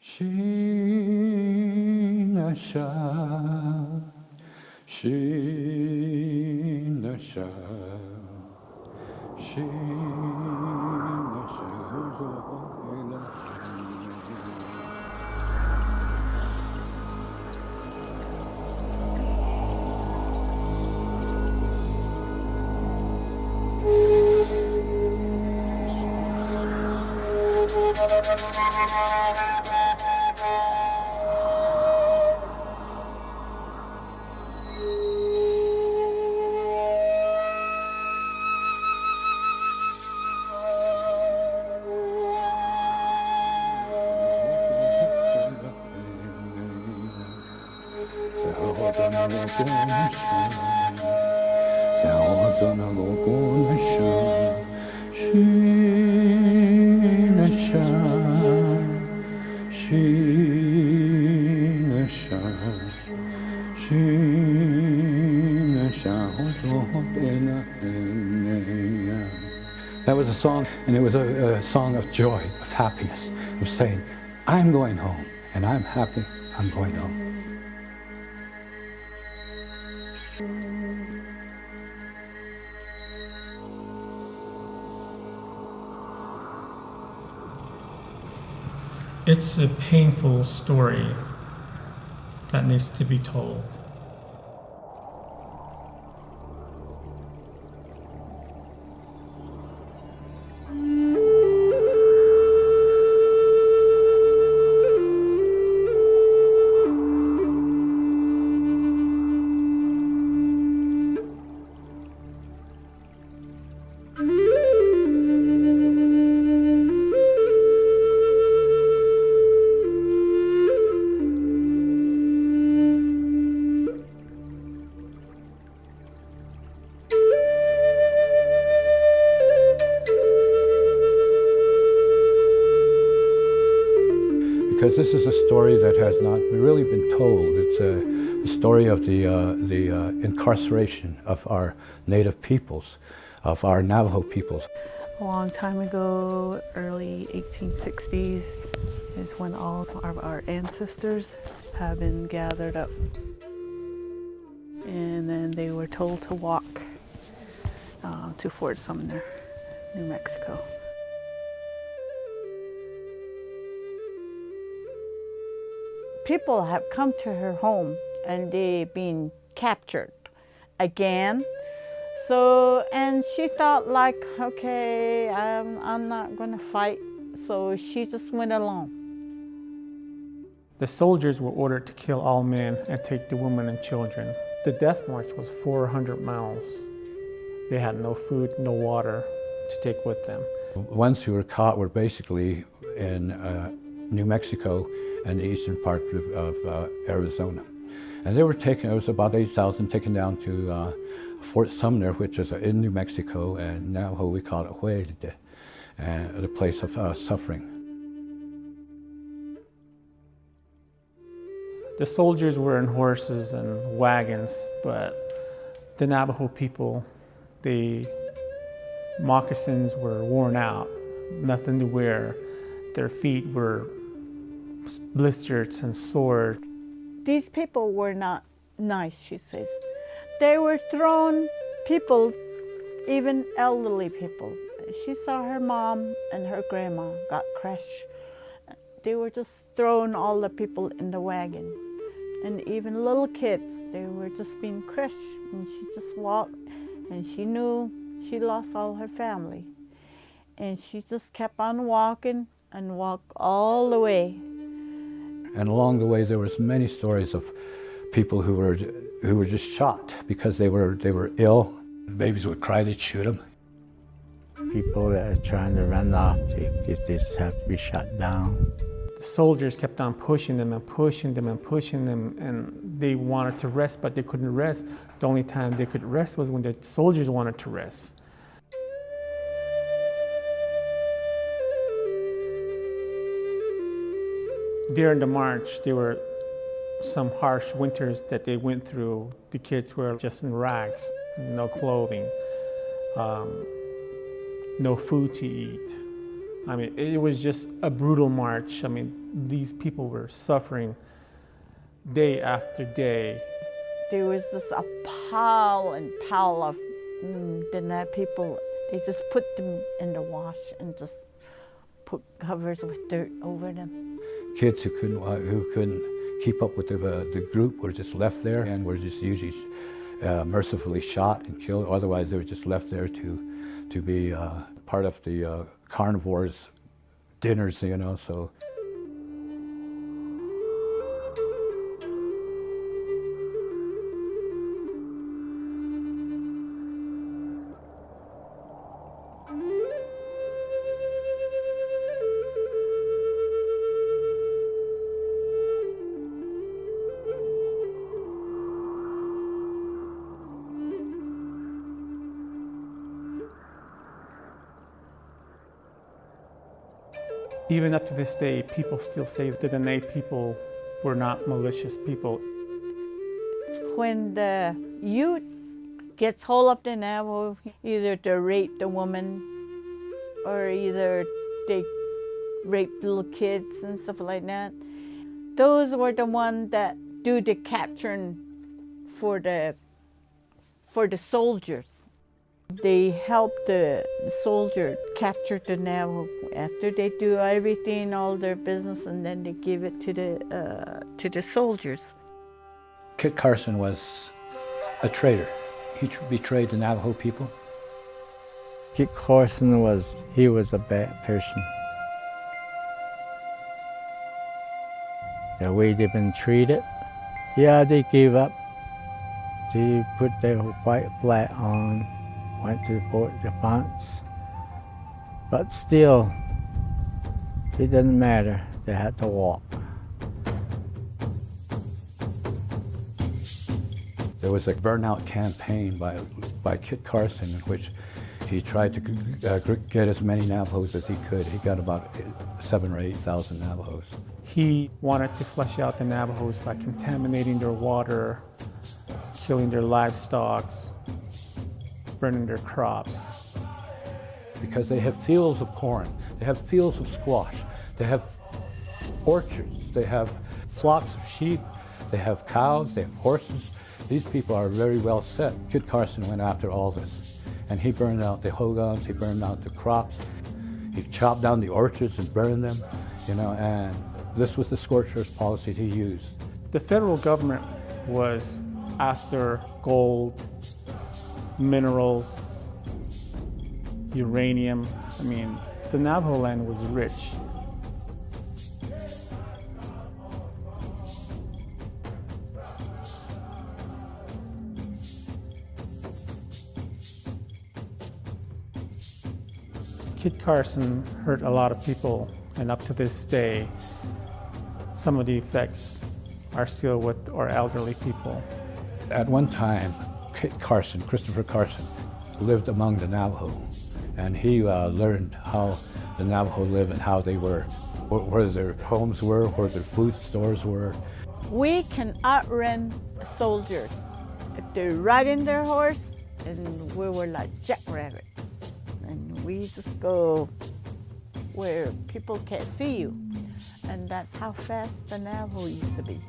Shinasha, Shinasha, That was a song, and it was a song of joy, of happiness, of saying, I'm going home, and I'm happy I'm going home. It's a painful story that needs to be told. Because this is a story that has not really been told. It's a story of the incarceration of our native peoples, of our Navajo peoples. A long time ago, early 1860s, is when all of our ancestors have been gathered up. And then they were told to walk to Fort Sumner, New Mexico. People have come to her home and they've been captured again. So, and she thought like, okay, I'm not gonna fight. So she just went along. The soldiers were ordered to kill all men and take the women and children. The death march was 400 miles. They had no food, no water to take with them. Ones who were caught were basically in New Mexico and the eastern part of Arizona. And they were taken, it was about 8,000 taken down to Fort Sumner, which is in New Mexico, and Navajo we call it Huelde, and the place of suffering. The soldiers were in horses and wagons, but the Navajo people, the moccasins were worn out, nothing to wear. Their feet were blistered and sore. These people were not nice, she says. They were thrown people, even elderly people. She saw her mom and her grandma got crushed. They were just throwing all the people in the wagon. And even little kids, they were just being crushed. And she just walked, and she knew she lost all her family. And she just kept on walking and walked all the way. And along the way, there was many stories of people who were just shot because they were ill. Babies would cry, they'd shoot them. People that are trying to run off, they just have to be shot down. The soldiers kept on pushing them and pushing them and pushing them, and they wanted to rest, but they couldn't rest. The only time they could rest was when the soldiers wanted to rest. During the march, there were some harsh winters that they went through. The kids were just in rags, no clothing, no food to eat. I mean, it was just a brutal march. I mean, these people were suffering day after day. There was just a pile and pile of Dene people. They just put them in the wash and just put covers with dirt over them. Kids who couldn't keep up with the group were just left there and were just usually mercifully shot and killed. Otherwise, they were just left there to be part of the carnivores' dinners, you know. So. Even up to this day, people still say that the Dene people were not malicious people. When the youth gets hold of the Navajo, either they rape the woman or either they rape little kids and stuff like that. Those were the ones that do the capturing for the soldiers. They help the soldier capture the Navajo after they do everything, all their business, and then they give it to the soldiers. Kit Carson was a traitor. He betrayed the Navajo people. Kit Carson was a bad person. The way they've been treated, yeah, they gave up. They put their white flag on, went to Fort Defiance, but still, it didn't matter. They had to walk. There was a burnout campaign by Kit Carson in which he tried to get as many Navajos as he could. He got about 7,000 or 8,000 Navajos. He wanted to flush out the Navajos by contaminating their water, killing their livestock, burning their crops. Because they have fields of corn, they have fields of squash, they have orchards, they have flocks of sheep, they have cows, they have horses. These people are very well set. Kit Carson went after all this, and he burned out the hogans, he burned out the crops, he chopped down the orchards and burned them, you know, and this was the scorched earth policy he used. The federal government was after gold, minerals, uranium. I mean, the Navajo land was rich. Kit Carson hurt a lot of people, and up to this day, some of the effects are still with our elderly people. At one time, Kit Carson, Christopher Carson, lived among the Navajo, and he learned how the Navajo live and how they were, where their homes were, where their food stores were. We can outrun soldiers if they're riding their horse, and we were like jackrabbits. And we just go where people can't see you. And that's how fast the Navajo used to be.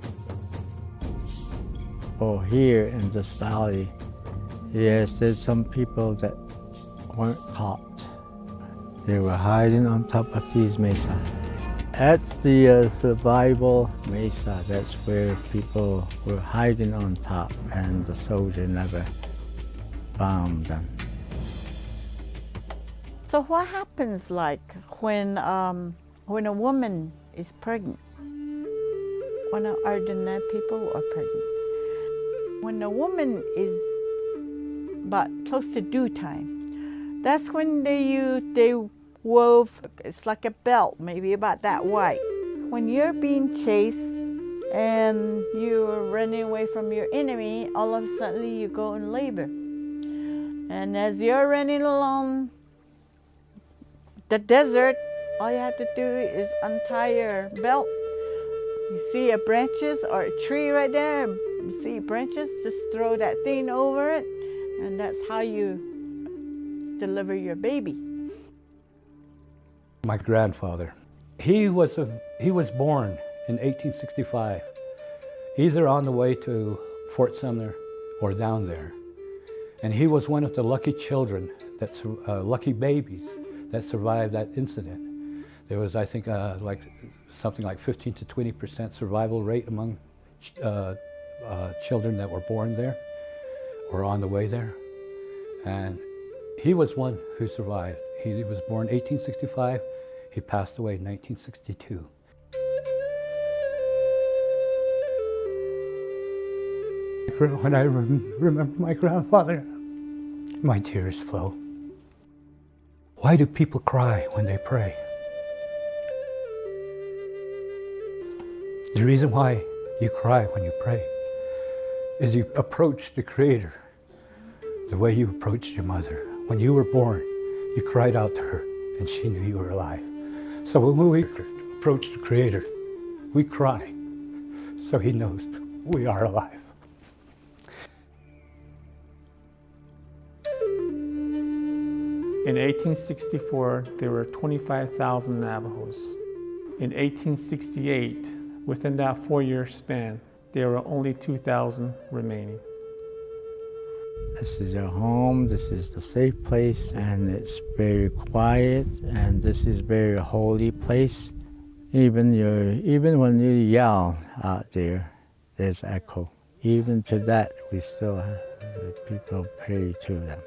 Oh, here in this valley, yes, there's some people that weren't caught. They were hiding on top of these mesas. That's the survival mesa. That's where people were hiding on top, and the soldier never found them. So what happens like when a woman is pregnant? When our Dene people are pregnant? When the woman is about close to due time, that's when they wove, it's like a belt, maybe about that wide. When you're being chased and you're running away from your enemy, all of a sudden you go in labor. And as you're running along the desert, all you have to do is untie your belt. You see a branches or a tree right there, you see branches, just throw that thing over it, and that's how you deliver your baby. My grandfather. He was born in 1865, either on the way to Fort Sumner or down there. And he was one of the lucky children, lucky babies that survived that incident. There was, I think, something like 15 to 20% survival rate among children that were born there or on the way there. And he was one who survived. He was born 1865. He passed away in 1962. When I remember my grandfather, my tears flow. Why do people cry when they pray? The reason why you cry when you pray is you approach the Creator the way you approached your mother. When you were born, you cried out to her and she knew you were alive. So when we approach the Creator, we cry so He knows we are alive. In 1864, there were 25,000 Navajos. In 1868, within that 4-year span, there were only 2,000 remaining. This is your home, this is the safe place, and it's very quiet, and this is very holy place. Even when you yell out there, there's echo. Even to that, we still have people pray to them.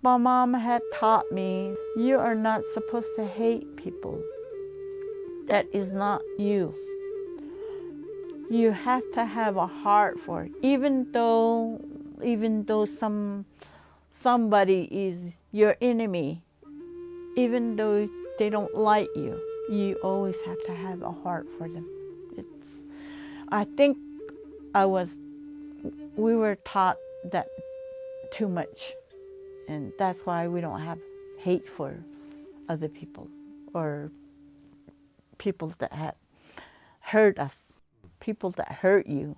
My mom had taught me, you are not supposed to hate people. That is not you. You have to have a heart for it. Even though somebody is your enemy, even though they don't like you, you always have to have a heart for them. I think we were taught that too much. And that's why we don't have hate for other people or people that have hurt us, people that hurt you.